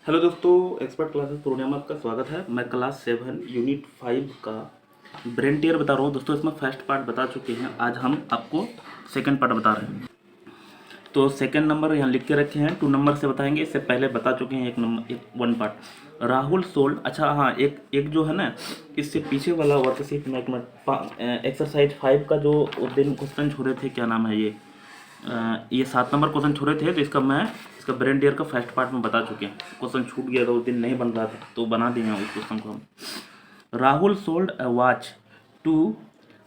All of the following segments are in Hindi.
हेलो दोस्तों, एक्सपर्ट क्लासेस पूर्णिया में आपका स्वागत है। मैं क्लास 7 यूनिट 5 का ब्रेन टियर बता रहा हूँ। दोस्तों इसमें फर्स्ट पार्ट बता चुके हैं, आज हम आपको सेकंड पार्ट बता रहे हैं। तो सेकंड नंबर यहाँ लिख के रखे हैं, 2 नंबर से बताएंगे। इससे पहले बता चुके हैं वन पार्ट। राहुल सोल्ड, अच्छा हाँ, एक जो है ना, इससे पीछे वाला वर्कशीट में एक मिनट, एक्सरसाइज 5 का जो उस दिन क्वेश्चन छोड़े थे, क्या नाम है ये 7 नंबर क्वेश्चन छोड़े थे। तो इसका ब्रेन डियर का फर्स्ट पार्ट में बता चुके हैं। क्वेश्चन छूट गया था, उस दिन नहीं बन रहा था, तो बना दिए हैं उस क्वेश्चन को हम। Rahul sold a watch to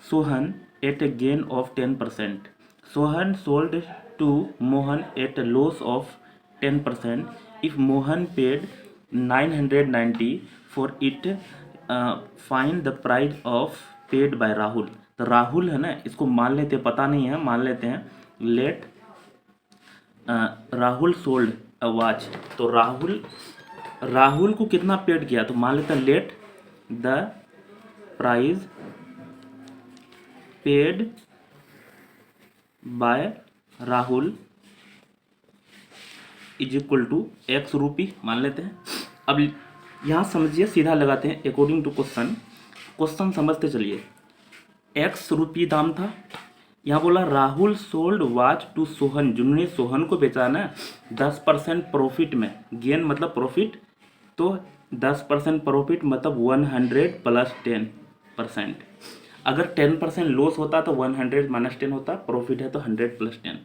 Sohan at a gain of 10%। Sohan sold to Mohan at a loss of 10%। If Mohan paid 990 for it, find the price of paid by Rahul. तो राहुल है ना, इसको मान लेते हैं, पता नहीं है, मान लेते हैं। Let Rahul sold a watch. तो राहुल को कितना पेड किया, तो मान लेते हैं let the price paid by Rahul is equal to x rupee, मान लेते हैं। अब यहाँ समझिए, सीधा लगाते हैं अकॉर्डिंग टू क्वेश्चन समझते चलिए। एक्स रुपी दाम था, यहाँ बोला Rahul sold watch to Sohan, जिन्होंने सोहन को बेचा ना 10% प्रॉफिट में। गेन मतलब प्रॉफिट, तो 10% प्रॉफिट मतलब 100 प्लस 10%। अगर 10% लॉस होता तो 100 माइनस 10 होता, प्रॉफिट है तो 100 प्लस 10।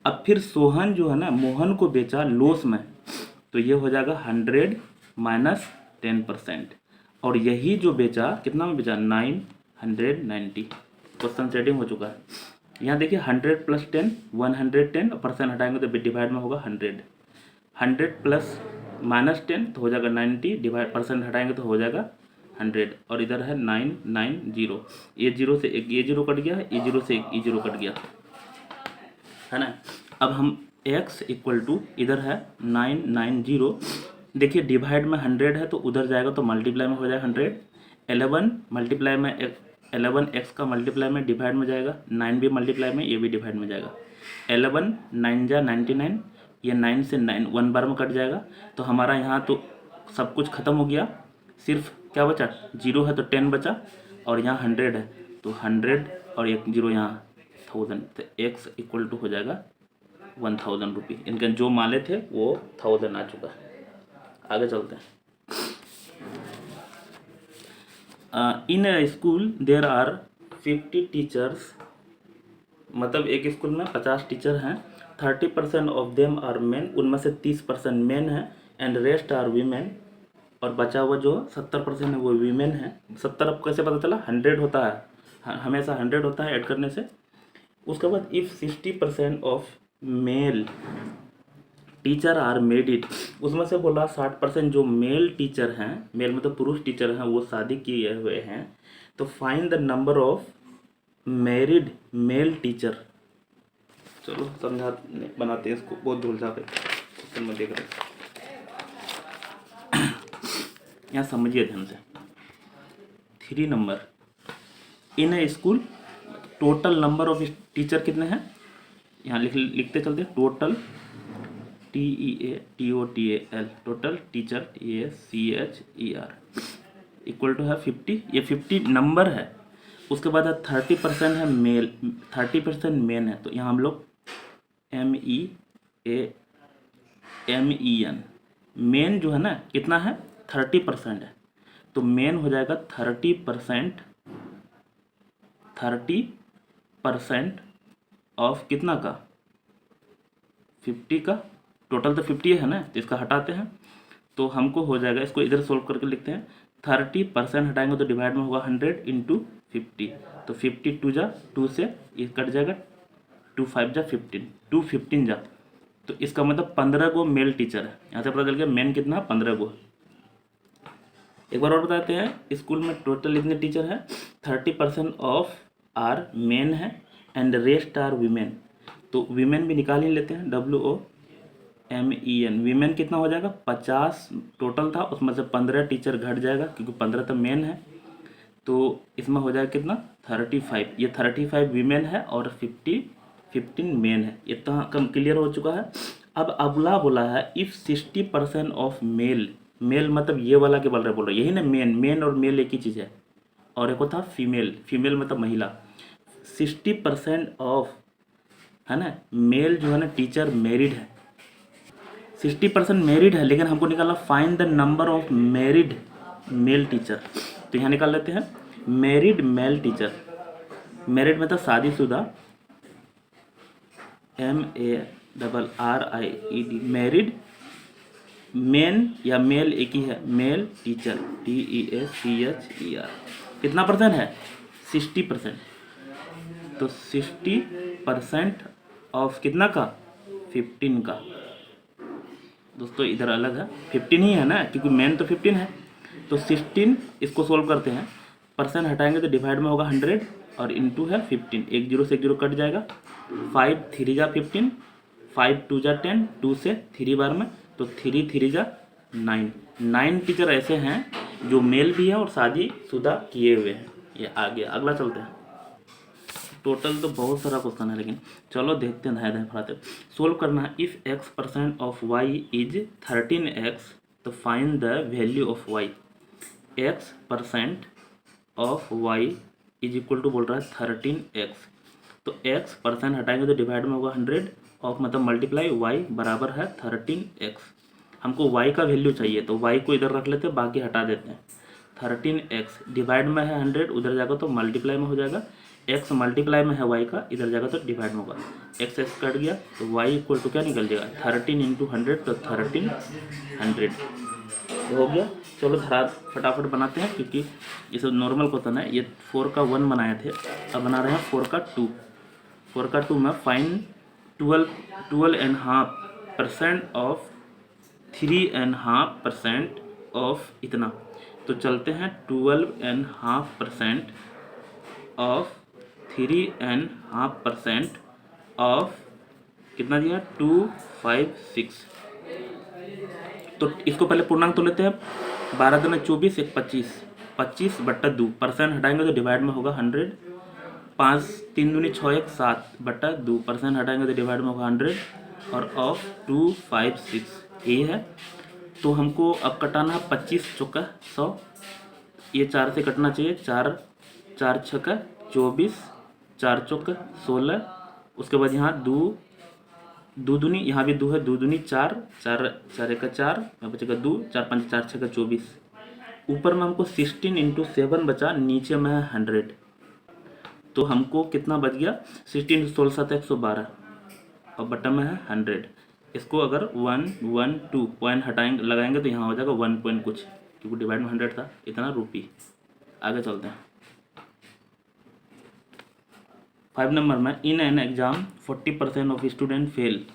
अब फिर सोहन जो है ना, मोहन को बेचा लॉस में, तो ये हो जाएगा 100 माइनस 10%। और यही जो बेचा, कितना में बेचा, 990। क्वेश्चन सेटिंग हो चुका है। यहाँ देखिए 100 प्लस 10 110, परसेंट हटाएंगे तो डिवाइड में होगा 100। 100 प्लस माइनस 10 तो हो जाएगा 90, डिवाइड परसेंट हटाएंगे तो हो जाएगा 100। और इधर है 990, ये जीरो से एक ये जीरो कट गया, ये जीरो से एक ये जीरो कट गया, है ना। अब हम x इक्वल टू, इधर है 990, देखिए डिवाइड में 100 है तो उधर जाएगा तो मल्टीप्लाई में हो जाएगा 100। 11 मल्टीप्लाई में 11x का मल्टीप्लाई में डिवाइड में जाएगा, 9 भी मल्टीप्लाई में, ये भी डिवाइड में जाएगा। 11 9 जा 99, ये 9 से 9 1 बार में कट जाएगा। तो हमारा यहाँ तो सब कुछ ख़त्म हो गया, सिर्फ क्या बचा, 0 है तो 10 बचा, और यहाँ 100 है तो 100 और एक 0 यहाँ 1000। तो x इक्वल टू हो जाएगा 1000 रुपये। इनके जो माले थे वो 1000 आ चुका है। आगे चलते हैं। इन a school there are 50 teachers, मतलब एक स्कूल में 50 टीचर हैं। 30% ऑफ देम आर मेन, उनमें से 30% मेन है, एंड रेस्ट आर वीमेन, और बचा हुआ जो 70% है वो वीमेन है। 70 अब कैसे पता चला, 100 होता है, हमेशा 100 होता है ऐड करने से। उसके बाद if 60% of male teacher are made it, उसमें से बोला 60% जो मेल टीचर हैं, मेल मतलब पुरुष टीचर हैं, वो शादी किए हुए हैं, तो find the number of married male teacher. चलो समझा बनाते हैं इसको, बहुत धूल जाते क्वेश्चन में देख रहे हैं। यहाँ समझिए ध्यान से। 3 number, in a school total number of teacher कितने हैं, यहाँ लिखते चलते, total TOTAL, total teacher TACHER equal to है 50, ये 50 नंबर है। उसके बाद है 30% है मेल, 30% मेन है, तो यहाँ हम लोग MEN, मेन जो है ना कितना है, 30% है, तो मेन हो जाएगा 30% ऑफ कितना का, 50 का। टोटल तो 50 है ना, तो इसका हटाते हैं तो हमको हो जाएगा, इसको इधर सोल्व करके लिखते हैं। 30% हटाएंगे तो डिवाइड में होगा 100 इंटू 50, तो 50 2 जा 2 से ये कट जाएगा, 2 5 जा 15, 2 15 जा, तो इसका मतलब 15 गो मेल टीचर है। यहाँ से पता चल गया मेन कितना है, 15 गो। एक बार और बताते हैं, स्कूल में टोटल इतने टीचर हैं, 30% ऑफ आर मेन है, एंड रेस्ट आर वीमेन, तो वीमेन भी निकाल ही लेते हैं, WOMEN। वीमेन कितना हो जाएगा, 50 टोटल था, उसमें से 15 टीचर घट जाएगा क्योंकि 15 तो मेन है, तो इसमें हो जाएगा कितना, 35। ये 35 वीमेन है और 15 मेन है। इतना कम क्लियर हो चुका है। अब अगला बोला है इफ़ 60% ऑफ मेल, मेल मतलब ये वाला के बोल रहे यही ना, मेन मेन और मेल एक ही चीज़ है, और एक होता फीमेल, फीमेल मतलब महिला। 60% ऑफ है ना, मेल जो है ना टीचर मैरिड है, 60% मैरिड है, लेकिन हमको निकालना find the number of married male teacher. तो यहाँ निकाल लेते हैं मैरिड मेल टीचर, मैरिड मतलब शादीशुदा, MARRIED, मैरिड, मेन या मेल एक ही है, मेल टीचर TEACHER, कितना परसेंट है 60%। तो 60% ऑफ कितना का 15 का, दोस्तों इधर अलग है 15 ही है ना, क्योंकि मेन तो 15 है। तो 16 इसको सोल्व करते हैं, परसेंट हटाएंगे तो डिवाइड में होगा 100 और इनटू है 15, एक जीरो से एक जीरो कट जाएगा, 5 3 जा 15, 5 2 जा 10, 2 से 3 बार में, तो 3 3 जा 9, 9 टीचर ऐसे हैं जो मेल भी है और शादीशुदा किए हुए हैं। ये आ गया, अगला चलते हैं। टोटल तो बहुत सारा क्वेश्चन है, लेकिन चलो देखते हैं, धाए फटाते सोल्व करना है। If x% of y is 13x, तो find the value of y। x% of y is equal to बोल रहा है 13x, तो x% हटाएंगे तो डिवाइड में होगा 100, ऑफ मतलब मल्टीप्लाई y बराबर है 13x। हमको y का वैल्यू चाहिए, तो y को इधर रख लेते हैं, बाकी हटा देते हैं। 13x डिवाइड में है 100, उधर जाएगा तो मल्टीप्लाई में हो जाएगा, x मल्टीप्लाई में है y का, इधर जाएगा तो डिवाइड में होगा, x x कट गया तो y इक्वल टू क्या निकल जाएगा 13 इंटू 100, तो 1300 हो गया। चलो धरा फटाफट बनाते हैं, क्योंकि ये सब नॉर्मल क्वेश्चन है। ये 4 का 1 बनाए थे, अब बना रहे हैं 4 का 2। 4 का 2 में फाइन 12.5% ऑफ 3.5% ऑफ इतना, तो चलते हैं 12.5% ऑफ 3.5% ऑफ कितना दिया 256। तो इसको पहले पूर्णांक तो लेते हैं, 12 दूनी 24, 1 25, 25/2, परसेंट हटाएंगे तो डिवाइड में होगा 100, 5 3 दूनी 6 1 7/2, परसेंट हटाएंगे तो डिवाइड में होगा 100, और ऑफ 256 ये है। तो हमको अब कटाना है 25 चौका 100, ये 4 से कटना चाहिए, 4 4 छक्का 24, 4 चौका 16, उसके बाद यहाँ दो दूनी, यहाँ भी 2 है, 2 दूनी 4, 4 4 एक 4, यहाँ बचेगा 2, 4 5 4 6 24, ऊपर में हमको 16 इंटू 7 बचा, नीचे में है 100, तो हमको कितना बच गया 16 इंटू 16 7 112, और बटन में है 100। इसको अगर 1 1 2 पॉइंट हटाएंगे लगाएंगे तो यहाँ हो जाएगा 1 पॉइंट कुछ, क्योंकि डिवाइड में 100 था, इतना रुपी। आगे चलते हैं 5 नंबर में, in an exam 40% of student fail,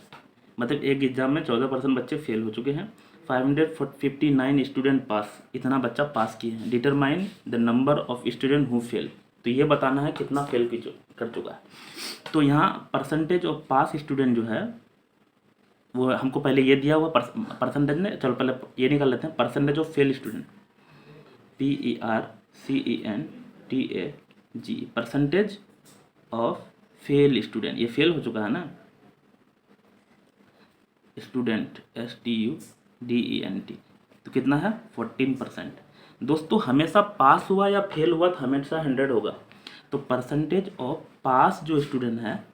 मतलब एक एग्जाम में 14% बच्चे फेल हो चुके हैं, 559 स्टूडेंट पास, इतना बच्चा पास किए हैं। Determine the number of student who fail, तो ये बताना है कितना फेल कर चुका है। तो यहाँ परसेंटेज ऑफ पास स्टूडेंट जो है वो हमको पहले ये दिया हुआ परसेंटेज ने, चलो पहले ये निकाल लेते हैं, percentage of fail student, PERCENTAG, percentage of fail student, ये फेल हो चुका है ना स्टूडेंट, STUDENT, तो कितना है 14%। दोस्तों हमेशा पास हुआ या फेल हुआ तो हमेशा 100 होगा, तो परसेंटेज ऑफ पास जो स्टूडेंट है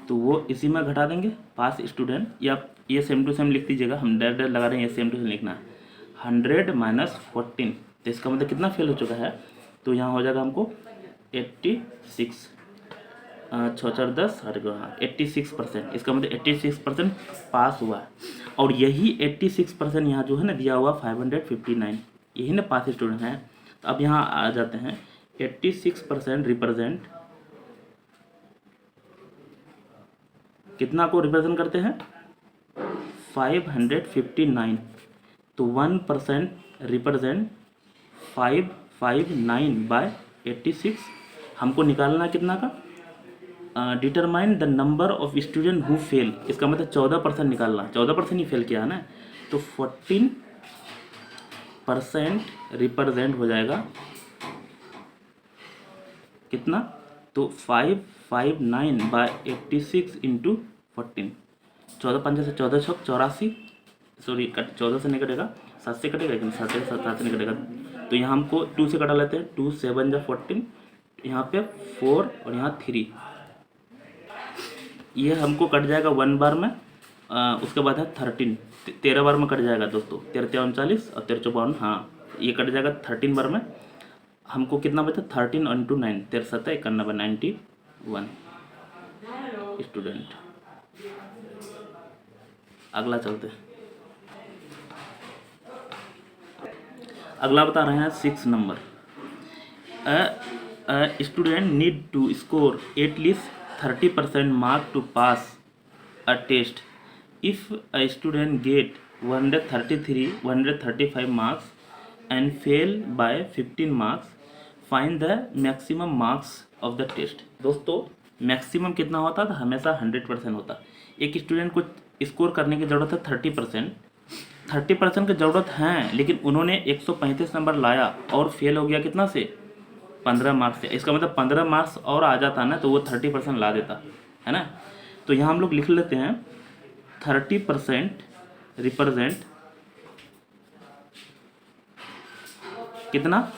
तो वो इसी में घटा देंगे, पास स्टूडेंट, या ये सेम टू सेम लिख दीजिएगा, हम डेट लगा रहे हैं, ये सेम टू सेम लिखना है, 100 माइनस 14, तो इसका मतलब कितना फेल हो चुका है, तो यहाँ हो जाएगा हमको 86, 6 4 10 86%, इसका मतलब 86% पास हुआ है। और यही 86% यहाँ जो है ना दिया हुआ 559, यही ना पास स्टूडेंट हैं। तो अब यहाँ आ जाते हैं, 86% रिप्रेजेंट कितना को रिप्रेजेंट करते हैं 559, तो 1% रिप्रेजेंट 559/86, हमको निकालना कितना का, determine the number of student who fail, इसका मतलब 14% निकालना, 14% ही फेल किया है ना, तो 14% रिप्रेजेंट हो जाएगा कितना, तो 559/86 इंटू 14, 14 पंजे से 14 छक 84, सॉरी 14 से नहीं कटेगा, 7 से कटेगा, लेकिन 7 से नहीं कटेगा, तो यहाँ हमको 2 से कटा लेते हैं। 2 7 जा 14, यहाँ पे 4 और यहाँ 3, ये हमको कट जाएगा 1 बार में। उसके बाद है 13, 13 बार में कट जाएगा दोस्तों, 13 39 और 13 54, हाँ ये कट जाएगा 13 बार में। हमको कितना बचा, 13 इंटू 9, 13 7 91 91 स्टूडेंट। अगला चलते हैं, अगला बता रहे हैं 6 number. Student need to score at least 30% mark to pass a test. If a student get 133 135 marks and fail by 15 marks, find the maximum marks of the test. दोस्तों मैक्सिमम कितना होता था, हमेशा 100% होता। एक स्टूडेंट को स्कोर करने की ज़रूरत है 30% की ज़रूरत है, लेकिन उन्होंने 135 नंबर लाया और फेल हो गया कितना से, 15 मार्क्स से। इसका मतलब 15 मार्क्स और आ जाता ना तो वो 30% ला देता है ना। तो यहाँ हम लोग लिख लेते हैं 30% रिप्रेजेंट कितना,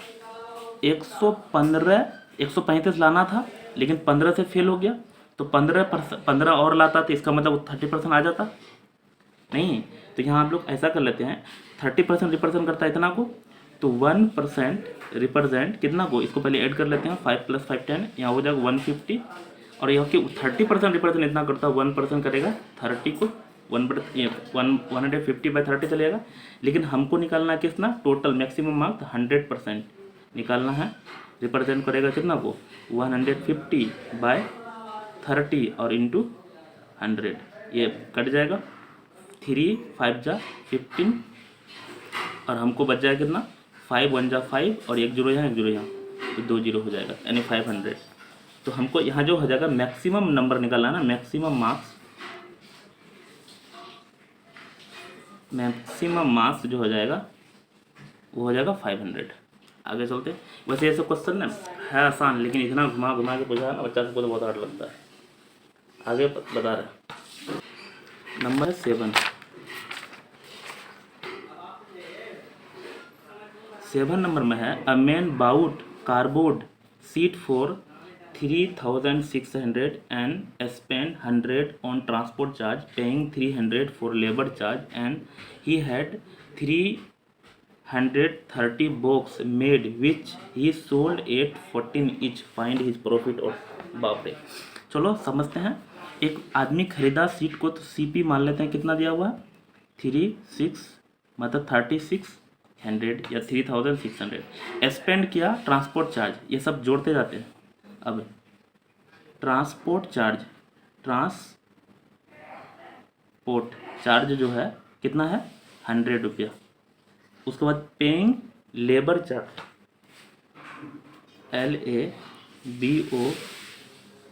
135 लाना था, लेकिन 15 से फेल हो गया, तो 15 और लाता तो इसका मतलब वो 30% आ जाता नहीं। तो यहाँ हम लोग ऐसा कर लेते हैं, 30% रिप्रेजेंट करता है इतना को, तो 1% रिप्रेजेंट कितना को, इसको पहले ऐड कर लेते हैं, 5 + 5 10, यहाँ हो जाएगा 150, और यहाँ के 30% रिप्रेजेंट इतना करता है, 1% करेगा 30 को 150/30 चलेगा। लेकिन हमको निकालना है कितना, टोटल मैक्सिमम मार्क्स 100% निकालना है। रिप्रेजेंट करेगा कितना को, 150/30 और इंटू 100, ये कट जाएगा, 3 5 जा 15, और हमको बच जाएगा कितना, 5 1 जा 5 और 1 0 यहाँ 1 0 यहाँ, तो 2 0 हो जाएगा, यानी 500। तो हमको यहाँ जो हो जाएगा मैक्सिमम नंबर निकालना ना, मैक्सिमम मार्क्स जो हो जाएगा वो हो जाएगा 500। आगे चलते। वैसे ऐसे क्वेश्चन ना है आसान, लेकिन इतना घुमा घुमा के पूछा ना बच्चा को तो बहुत हार्ड लगता है। आगे बता रहे नंबर 7 नंबर में है, a man bought cardboard sheet for 3600 and spent 100 on transport charge, paying 300 for labor charge, and he had 330 box made which he sold at 14 each. Find his profit और बाप रे। चलो समझते हैं। एक आदमी खरीदा सीट को, तो सीपी मान लेते हैं कितना दिया हुआ है, 36 मतलब 3600 या 3600। स्पेंड किया ट्रांसपोर्ट चार्ज, ये सब जोड़ते जाते हैं। अब ट्रांसपोर्ट चार्ज जो है कितना है, 100 रुपया। उसके बाद paying labour charge,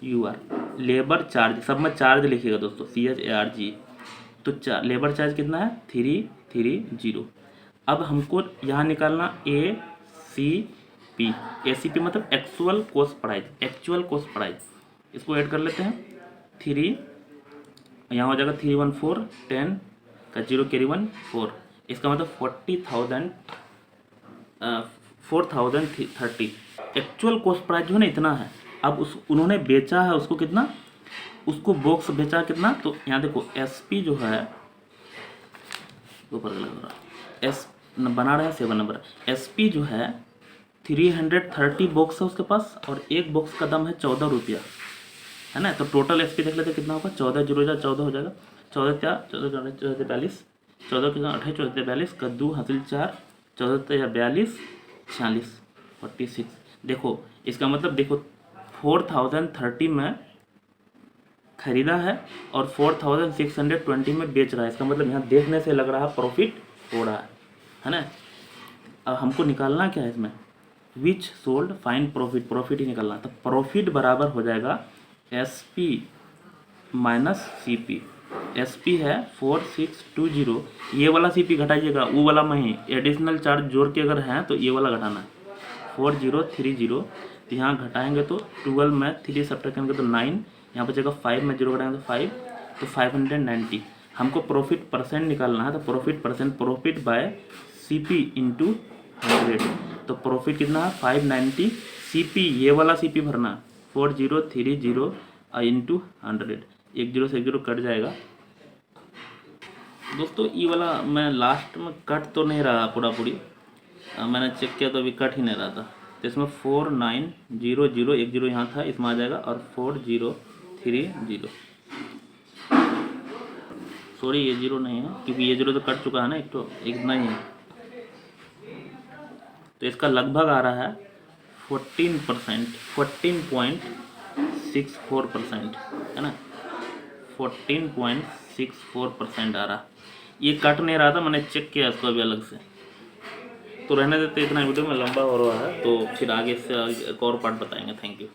LABOUR, labour charge, सब में चार्ज लिखिएगा दोस्तों, CHARG। तो लेबर चार्ज कितना है, 330। अब हमको यहाँ निकालना ACP मतलब एक्चुअल कॉस्ट प्राइस, इसको ऐड कर लेते हैं। 3 यहाँ हो जाएगा 314 10 का 0 कैरी 1 4, इसका मतलब 4030। एक्चुअल कॉस्ट प्राइस जो है ना इतना है। अब उन्होंने बेचा है उसको कितना, उसको बॉक्स बेचा कितना, तो यहाँ देखो SP जो है ऊपर लग रहा है, बना रहे हैं 7 नंबर, SP जो है 330 बॉक्स है उसके पास, और एक बॉक्स का दाम है 14 रुपया, है ना। तो टोटल SP देख लेते कितना होगा, 14 0 14 हो जाएगा, 14 42, 14 कितना 28 14 42 का 2 हासिल 4, 14 42 46 46। देखो इसका मतलब देखो 4030 में खरीदा है और 4620 में बेच रहा है। इसका मतलब यहाँ देखने से लग रहा है प्रॉफिट हो रहा है ना। अब हमको निकालना क्या है इसमें, विच सोल्ड फाइन प्रॉफिट ही निकालना। तो प्रॉफिट बराबर हो जाएगा SP माइनस CP। SP है 4620, ये वाला CP घटाइएगा, वो वाला में ही एडिशनल चार्ज जोड़ के अगर है तो ये वाला घटाना है 4030। तो यहाँ घटाएंगे तो 12 में 3 सब्ट्रैक्ट करेंगे तो 9, यहाँ बचेगा 5 में 0 घटाएंगे तो 5, तो 590। हमको प्रॉफिट परसेंट निकालना है, तो profit percent, profit by CP into 100। तो प्रॉफिट कितना है 590, CP ये वाला CP भरना 4030 इंटू 100, 10 से 0 कट जाएगा। दोस्तों ये वाला मैं लास्ट में कट तो नहीं रहा पूरा पूरी, मैंने चेक किया तो अभी कट ही नहीं रहा था। तो इसमें 4900, 10 यहाँ था, इसमें आ जाएगा, और 4030, सॉरी ये 0 नहीं है क्योंकि ये 0 तो कट चुका है ना, एक तो इतना ही है। तो इसका लगभग आ रहा है 14%, 14.64% है ना, 14.64% आ रहा। ये कट नहीं रहा था, मैंने चेक किया इसको अभी अलग से। तो रहने देते, इतना वीडियो में लंबा हो रहा है, तो फिर आगे से एक और पार्ट बताएंगे। Thank you.